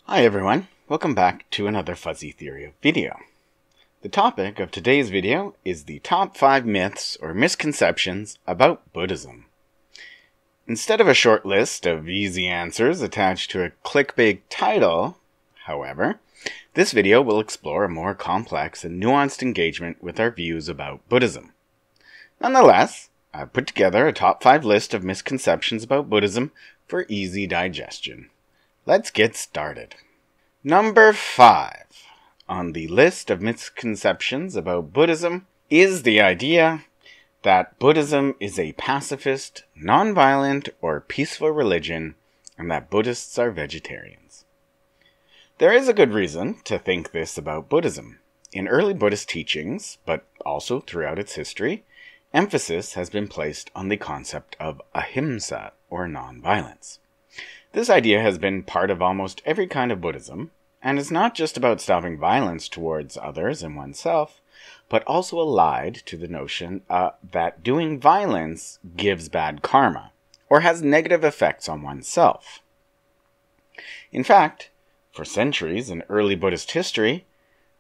Hi everyone, welcome back to another Fuzzy Theory video. The topic of today's video is the top 5 myths or misconceptions about Buddhism. Instead of a short list of easy answers attached to a clickbait title, however, this video will explore a more complex and nuanced engagement with our views about Buddhism. Nonetheless, I've put together a top 5 list of misconceptions about Buddhism for easy digestion. Let's get started. Number 5 on the list of misconceptions about Buddhism is the idea that Buddhism is a pacifist, nonviolent, or peaceful religion, and that Buddhists are vegetarians. There is a good reason to think this about Buddhism. In early Buddhist teachings, but also throughout its history, emphasis has been placed on the concept of ahimsa, or nonviolence. This idea has been part of almost every kind of Buddhism, and is not just about stopping violence towards others and oneself, but also allied to the notion that doing violence gives bad karma, or has negative effects on oneself. In fact, for centuries in early Buddhist history,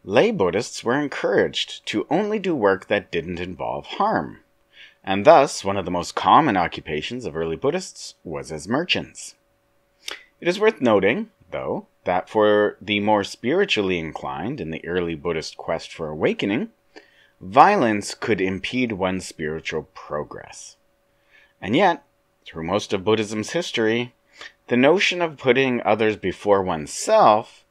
lay Buddhists were encouraged to only do work that didn't involve harm, and thus one of the most common occupations of early Buddhists was as merchants. It is worth noting, though, that for the more spiritually inclined in the early Buddhist quest for awakening, violence could impede one's spiritual progress. And yet, through most of Buddhism's history, the notion of putting others before oneself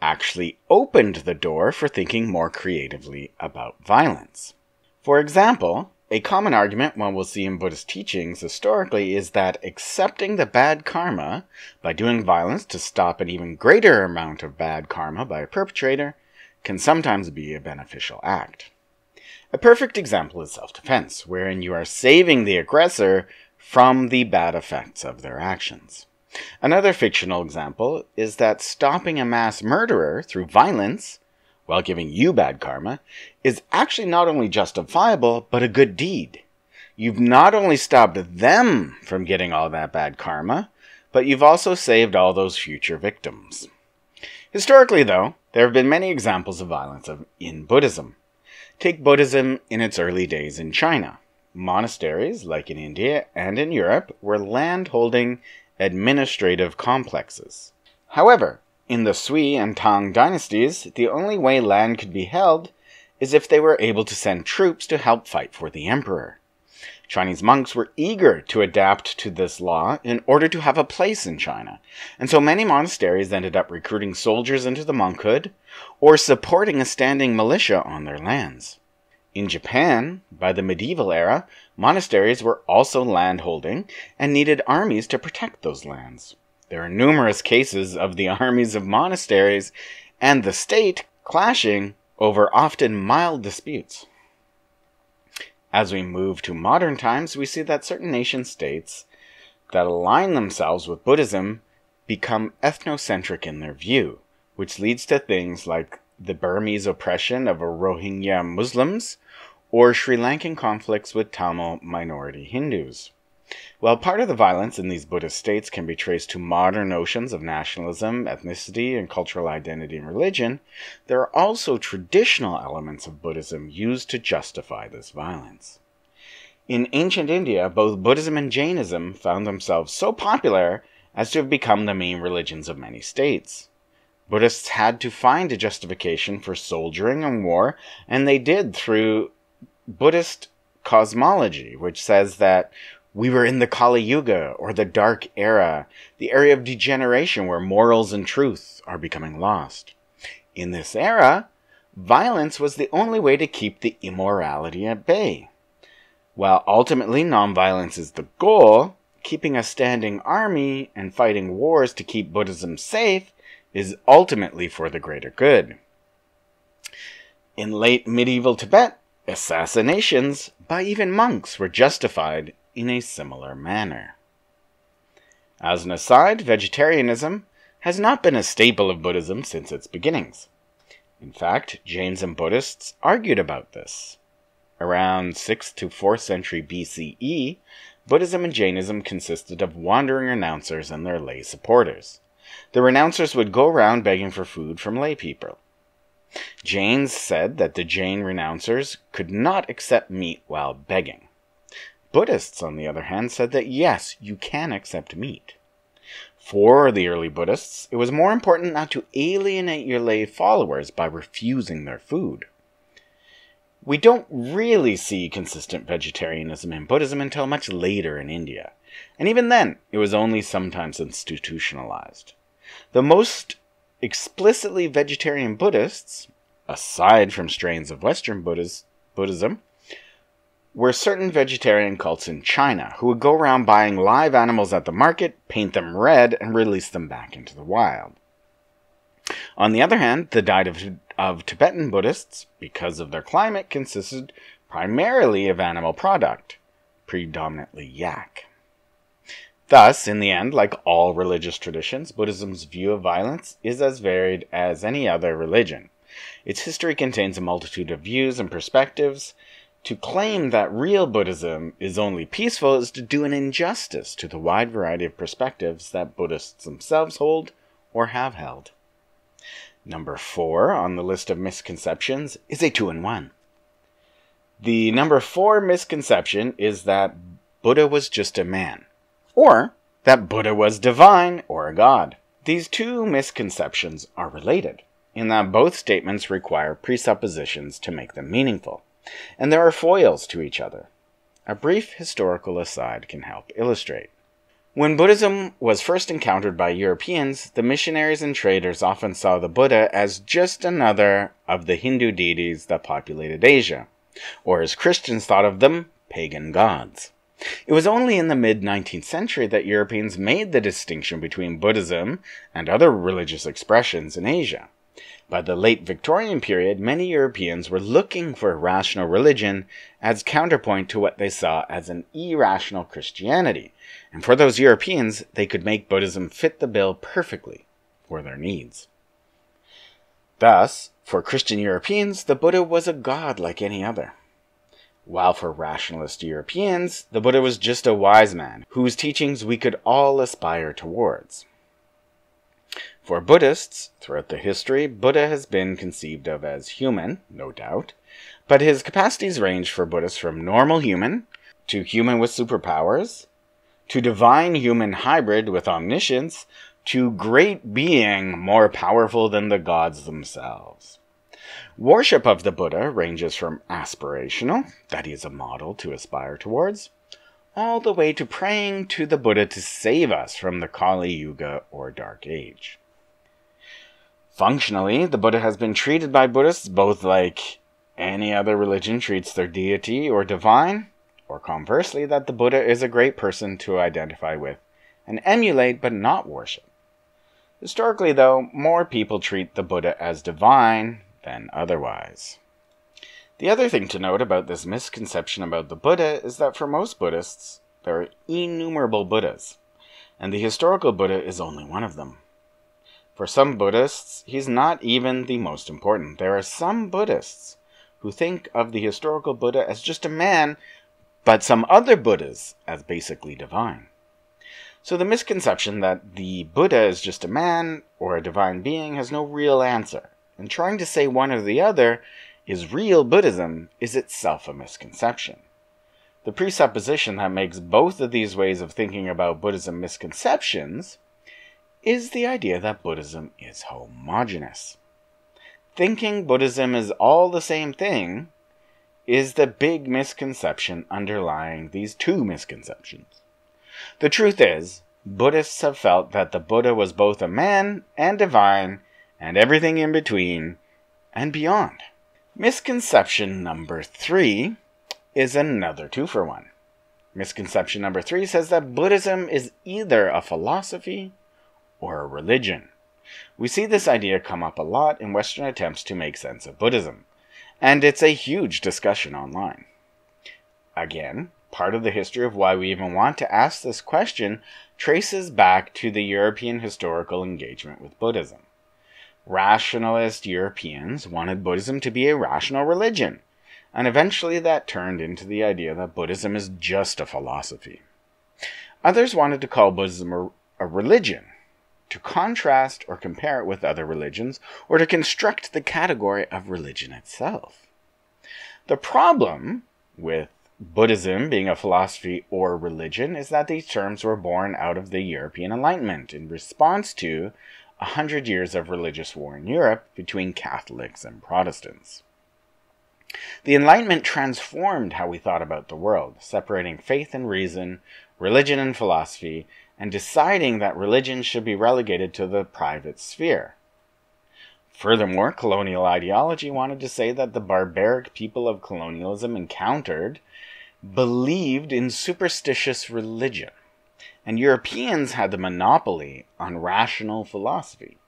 actually opened the door for thinking more creatively about violence. For example, a common argument one will see in Buddhist teachings historically is that accepting the bad karma by doing violence to stop an even greater amount of bad karma by a perpetrator can sometimes be a beneficial act. A perfect example is self-defense, wherein you are saving the aggressor from the bad effects of their actions. Another fictional example is that stopping a mass murderer through violence, while giving you bad karma, is actually not only justifiable, but a good deed. You've not only stopped them from getting all that bad karma, but you've also saved all those future victims. Historically, though, there have been many examples of violence in Buddhism. Take Buddhism in its early days in China. Monasteries, like in India and in Europe, were land-holding administrative complexes. However, in the Sui and Tang dynasties, the only way land could be held is if they were able to send troops to help fight for the emperor. Chinese monks were eager to adapt to this law in order to have a place in China, and so many monasteries ended up recruiting soldiers into the monkhood or supporting a standing militia on their lands. In Japan, by the medieval era, monasteries were also landholding and needed armies to protect those lands. There are numerous cases of the armies of monasteries and the state clashing over often mild disputes. As we move to modern times, we see that certain nation-states that align themselves with Buddhism become ethnocentric in their view, which leads to things like the Burmese oppression of Rohingya Muslims or Sri Lankan conflicts with Tamil minority Hindus. While part of the violence in these Buddhist states can be traced to modern notions of nationalism, ethnicity, and cultural identity and religion, there are also traditional elements of Buddhism used to justify this violence. In ancient India, both Buddhism and Jainism found themselves so popular as to have become the main religions of many states. Buddhists had to find a justification for soldiering and war, and they did through Buddhist cosmology, which says that we were in the Kali Yuga, or the Dark Era, the area of degeneration where morals and truth are becoming lost. In this era, violence was the only way to keep the immorality at bay. While ultimately nonviolence is the goal, keeping a standing army and fighting wars to keep Buddhism safe is ultimately for the greater good. In late medieval Tibet, assassinations by even monks were justified in a similar manner. As an aside, vegetarianism has not been a staple of Buddhism since its beginnings. In fact, Jains and Buddhists argued about this. Around 6th to 4th century BCE, Buddhism and Jainism consisted of wandering renouncers and their lay supporters. The renouncers would go around begging for food from lay people. Jains said that the Jain renouncers could not accept meat while begging. Buddhists, on the other hand, said that yes, you can accept meat. For the early Buddhists, it was more important not to alienate your lay followers by refusing their food. We don't really see consistent vegetarianism in Buddhism until much later in India, and even then, it was only sometimes institutionalized. The most explicitly vegetarian Buddhists, aside from strains of Western Buddhism, were certain vegetarian cults in China who would go around buying live animals at the market, paint them red, and release them back into the wild. On the other hand, the diet of Tibetan Buddhists, because of their climate, consisted primarily of animal product, predominantly yak. Thus, in the end, like all religious traditions, Buddhism's view of violence is as varied as any other religion. Its history contains a multitude of views and perspectives. To claim that real Buddhism is only peaceful is to do an injustice to the wide variety of perspectives that Buddhists themselves hold or have held. Number 4 on the list of misconceptions is a 2-in-1. The number 4 misconception is that Buddha was just a man, or that Buddha was divine or a god. These two misconceptions are related, in that both statements require presuppositions to make them meaningful, and there are foils to each other. A brief historical aside can help illustrate. When Buddhism was first encountered by Europeans, the missionaries and traders often saw the Buddha as just another of the Hindu deities that populated Asia, or as Christians thought of them, pagan gods. It was only in the mid-19th century that Europeans made the distinction between Buddhism and other religious expressions in Asia. By the late Victorian period, many Europeans were looking for a rational religion as counterpoint to what they saw as an irrational Christianity, and for those Europeans, they could make Buddhism fit the bill perfectly for their needs. Thus, for Christian Europeans, the Buddha was a god like any other. While for rationalist Europeans, the Buddha was just a wise man, whose teachings we could all aspire towards. For Buddhists, throughout the history, Buddha has been conceived of as human, no doubt, but his capacities range for Buddhists from normal human, to human with superpowers, to divine human hybrid with omniscience, to great being more powerful than the gods themselves. Worship of the Buddha ranges from aspirational, that he is a model to aspire towards, all the way to praying to the Buddha to save us from the Kali Yuga or Dark Age. Functionally, the Buddha has been treated by Buddhists both like any other religion treats their deity or divine, or conversely, that the Buddha is a great person to identify with and emulate but not worship. Historically, though, more people treat the Buddha as divine than otherwise. The other thing to note about this misconception about the Buddha is that for most Buddhists, there are innumerable Buddhas, and the historical Buddha is only one of them. For some Buddhists, he's not even the most important. There are some Buddhists who think of the historical Buddha as just a man, but some other Buddhas as basically divine. So the misconception that the Buddha is just a man or a divine being has no real answer, and trying to say one or the other is real Buddhism is itself a misconception. The presupposition that makes both of these ways of thinking about Buddhism misconceptions is the idea that Buddhism is homogeneous. Thinking Buddhism is all the same thing is the big misconception underlying these two misconceptions. The truth is, Buddhists have felt that the Buddha was both a man and divine, and everything in between and beyond. Misconception number 3 is another 2-for-1. Misconception number 3 says that Buddhism is either a philosophy or a religion. We see this idea come up a lot in Western attempts to make sense of Buddhism, and it's a huge discussion online. Again, part of the history of why we even want to ask this question traces back to the European historical engagement with Buddhism. Rationalist Europeans wanted Buddhism to be a rational religion, and eventually that turned into the idea that Buddhism is just a philosophy. Others wanted to call Buddhism a religion, to contrast or compare it with other religions, or to construct the category of religion itself. The problem with Buddhism being a philosophy or religion is that these terms were born out of the European Enlightenment in response to 100 years of religious war in Europe between Catholics and Protestants. The Enlightenment transformed how we thought about the world, separating faith and reason, religion and philosophy, and deciding that religion should be relegated to the private sphere. Furthermore, colonial ideology wanted to say that the barbaric people of colonialism encountered believed in superstitious religion, and Europeans had the monopoly on rational philosophy.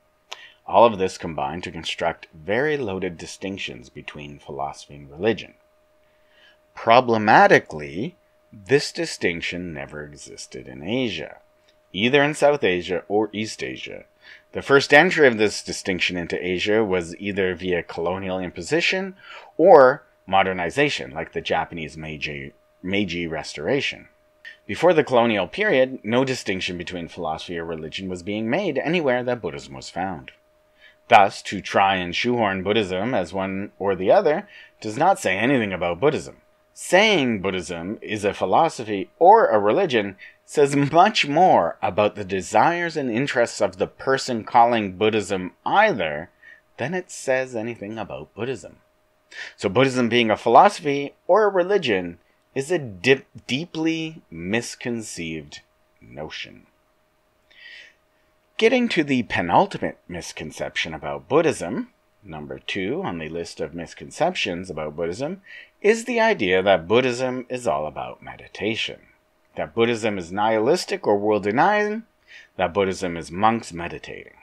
All of this combined to construct very loaded distinctions between philosophy and religion. Problematically, this distinction never existed in Asia, either in South Asia or East Asia. The first entry of this distinction into Asia was either via colonial imposition or modernization, like the Japanese Meiji Restoration. Before the colonial period, no distinction between philosophy or religion was being made anywhere that Buddhism was found. Thus, to try and shoehorn Buddhism as one or the other does not say anything about Buddhism. Saying Buddhism is a philosophy or a religion says much more about the desires and interests of the person calling Buddhism either than it says anything about Buddhism. So Buddhism being a philosophy or a religion is a deeply misconceived notion. Getting to the penultimate misconception about Buddhism, number 2 on the list of misconceptions about Buddhism, is the idea that Buddhism is all about meditation. That Buddhism is nihilistic or world-denying, that Buddhism is monks meditating.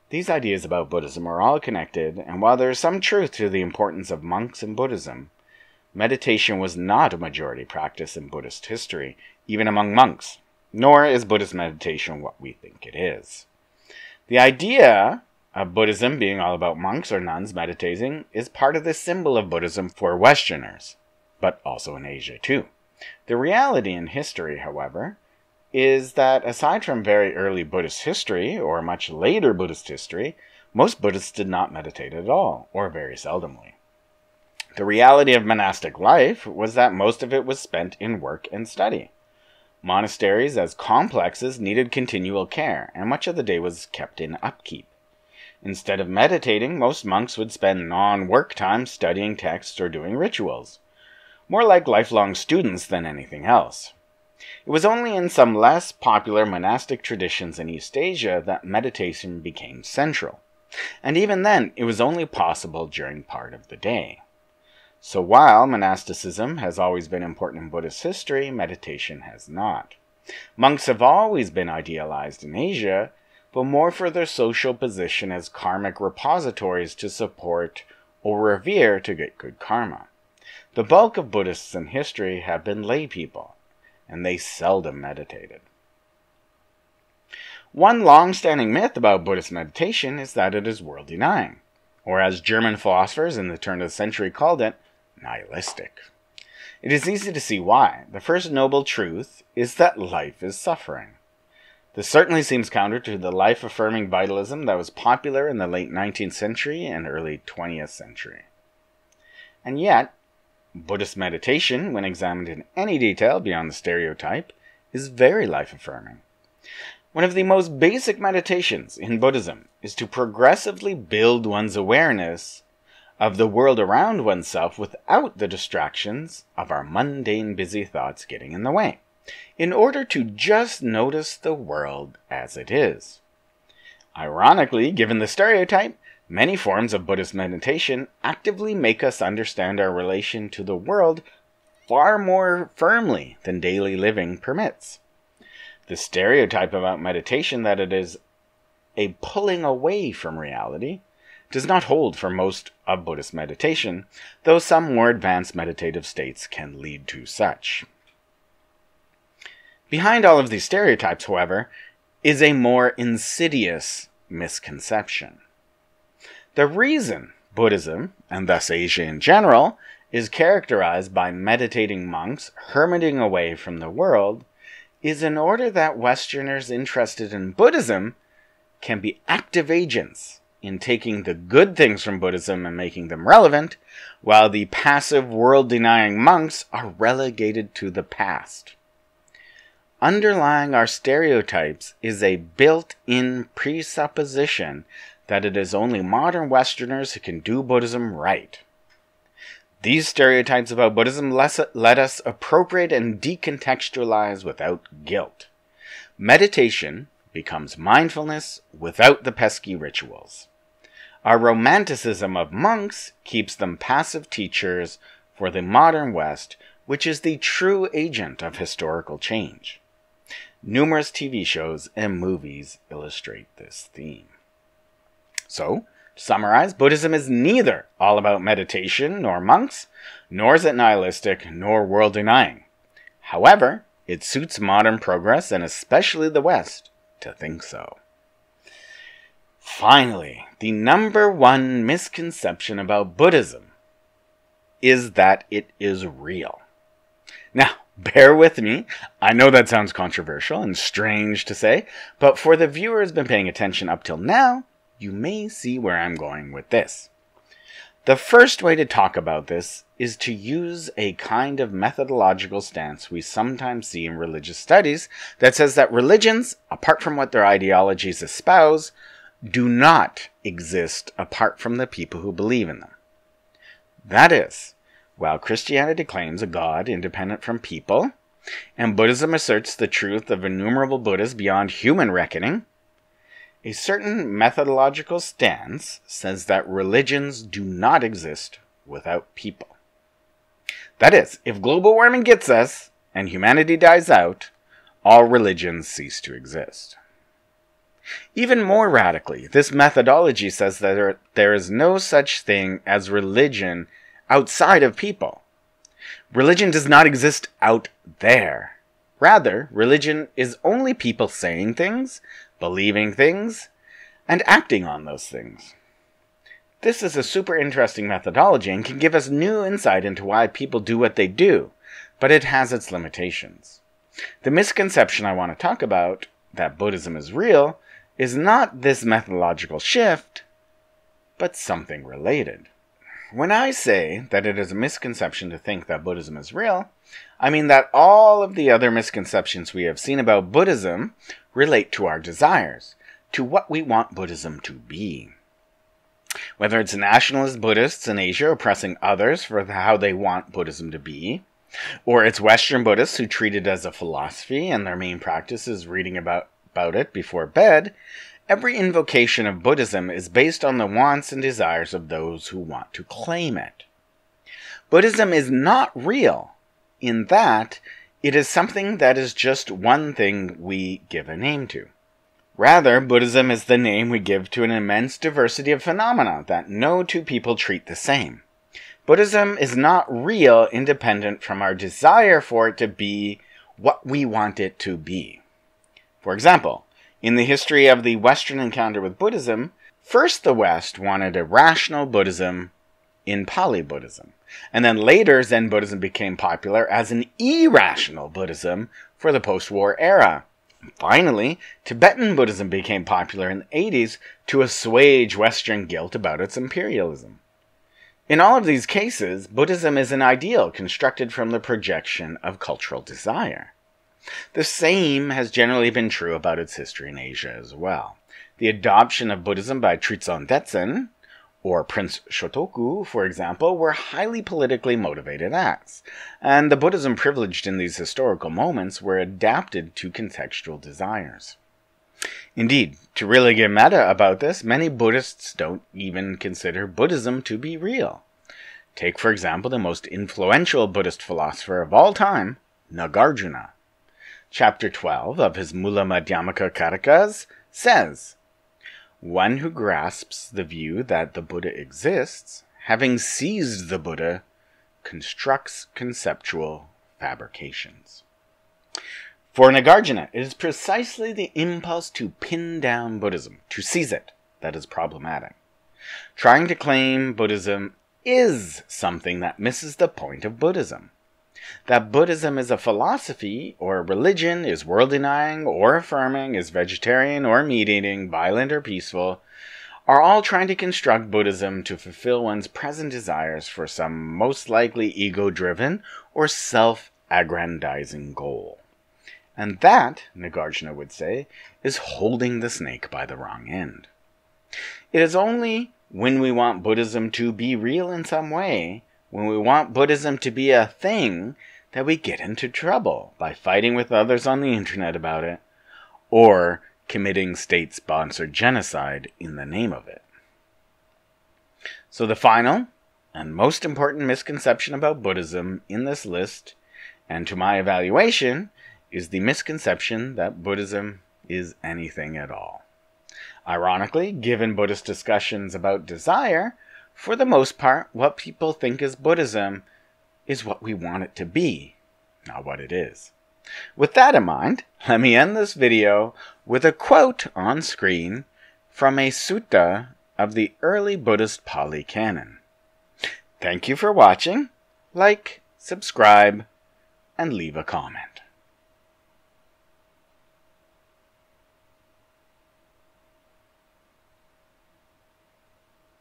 These ideas about Buddhism are all connected, and while there is some truth to the importance of monks in Buddhism, meditation was not a majority practice in Buddhist history, even among monks, nor is Buddhist meditation what we think it is. The idea of Buddhism being all about monks or nuns meditating is part of the symbol of Buddhism for Westerners, but also in Asia too. The reality in history, however, is that aside from very early Buddhist history, or much later Buddhist history, most Buddhists did not meditate at all, or very seldomly. The reality of monastic life was that most of it was spent in work and study. Monasteries as complexes needed continual care, and much of the day was kept in upkeep. Instead of meditating, most monks would spend non-work time studying texts or doing rituals, more like lifelong students than anything else. It was only in some less popular monastic traditions in East Asia that meditation became central, and even then it was only possible during part of the day. So while monasticism has always been important in Buddhist history, meditation has not. Monks have always been idealized in Asia, but more for their social position as karmic repositories to support or revere to get good karma. The bulk of Buddhists in history have been lay people, and they seldom meditated. One long-standing myth about Buddhist meditation is that it is world-denying, or as German philosophers in the turn of the century called it, nihilistic. It is easy to see why. The first noble truth is that life is suffering. This certainly seems counter to the life-affirming vitalism that was popular in the late 19th century and early 20th century. And yet, Buddhist meditation, when examined in any detail beyond the stereotype, is very life-affirming. One of the most basic meditations in Buddhism is to progressively build one's awareness of the world around oneself without the distractions of our mundane, busy thoughts getting in the way, in order to just notice the world as it is. Ironically, given the stereotype, many forms of Buddhist meditation actively make us understand our relation to the world far more firmly than daily living permits. The stereotype about meditation that it is a pulling away from reality does not hold for most of Buddhist meditation, though some more advanced meditative states can lead to such. Behind all of these stereotypes, however, is a more insidious misconception. The reason Buddhism, and thus Asia in general, is characterized by meditating monks hermiting away from the world is in order that Westerners interested in Buddhism can be active agents in taking the good things from Buddhism and making them relevant, while the passive world-denying monks are relegated to the past. Underlying our stereotypes is a built-in presupposition that it is only modern Westerners who can do Buddhism right. These stereotypes about Buddhism let us appropriate and decontextualize without guilt. Meditation becomes mindfulness without the pesky rituals. Our romanticism of monks keeps them passive teachers for the modern West, which is the true agent of historical change. Numerous TV shows and movies illustrate this theme. So, to summarize, Buddhism is neither all about meditation nor monks, nor is it nihilistic nor world-denying. However, it suits modern progress, and especially the West, to think so. Finally, the number one misconception about Buddhism is that it is real. Now, bear with me. I know that sounds controversial and strange to say, but for the viewer who's been paying attention up till now, you may see where I'm going with this. The first way to talk about this is to use a kind of methodological stance we sometimes see in religious studies that says that religions, apart from what their ideologies espouse, do not exist apart from the people who believe in them. That is, while Christianity claims a God independent from people, and Buddhism asserts the truth of innumerable Buddhas beyond human reckoning, a certain methodological stance says that religions do not exist without people. That is, if global warming gets us and humanity dies out, all religions cease to exist. Even more radically, this methodology says that there is no such thing as religion outside of people. Religion does not exist out there. Rather, religion is only people saying things, believing things, and acting on those things. This is a super interesting methodology and can give us new insight into why people do what they do, but it has its limitations. The misconception I want to talk about, that Buddhism is real, is not this methodological shift, but something related. When I say that it is a misconception to think that Buddhism is real, I mean that all of the other misconceptions we have seen about Buddhism relate to our desires, to what we want Buddhism to be. Whether it's nationalist Buddhists in Asia oppressing others for how they want Buddhism to be, or it's Western Buddhists who treat it as a philosophy and their main practice is reading about it before bed, every invocation of Buddhism is based on the wants and desires of those who want to claim it. Buddhism is not real in that it is something that is just one thing we give a name to. Rather, Buddhism is the name we give to an immense diversity of phenomena that no two people treat the same. Buddhism is not real independent from our desire for it to be what we want it to be. For example, in the history of the Western encounter with Buddhism, first the West wanted a rational Buddhism in Pali Buddhism, and then later Zen Buddhism became popular as an irrational Buddhism for the post-war era. Finally, Tibetan Buddhism became popular in the 80s to assuage Western guilt about its imperialism. In all of these cases, Buddhism is an ideal constructed from the projection of cultural desire. The same has generally been true about its history in Asia as well. The adoption of Buddhism by Trizon Detsen, or Prince Shotoku, for example, were highly politically motivated acts, and the Buddhism privileged in these historical moments were adapted to contextual desires. Indeed, to really get meta about this, many Buddhists don't even consider Buddhism to be real. Take, for example, the most influential Buddhist philosopher of all time, Nagarjuna. Chapter 12 of his Mula Madhyamaka Karikas says, "One who grasps the view that the Buddha exists, having seized the Buddha, constructs conceptual fabrications." For Nagarjuna, it is precisely the impulse to pin down Buddhism, to seize it, that is problematic. Trying to claim Buddhism is something that misses the point of Buddhism. that Buddhism is a philosophy or a religion, is world-denying or affirming, is vegetarian or meat-eating, violent or peaceful, are all trying to construct Buddhism to fulfill one's present desires for some most likely ego-driven or self-aggrandizing goal. And that, Nagarjuna would say, is holding the snake by the wrong end. It is only when we want Buddhism to be real in some way, when we want Buddhism to be a thing, that we get into trouble by fighting with others on the internet about it, or committing state-sponsored genocide in the name of it. So the final and most important misconception about Buddhism in this list, and to my evaluation, is the misconception that Buddhism is anything at all. Ironically, given Buddhist discussions about desire, for the most part, what people think is Buddhism is what we want it to be, not what it is. With that in mind, let me end this video with a quote on screen from a sutta of the early Buddhist Pali Canon. Thank you for watching. Like, subscribe, and leave a comment.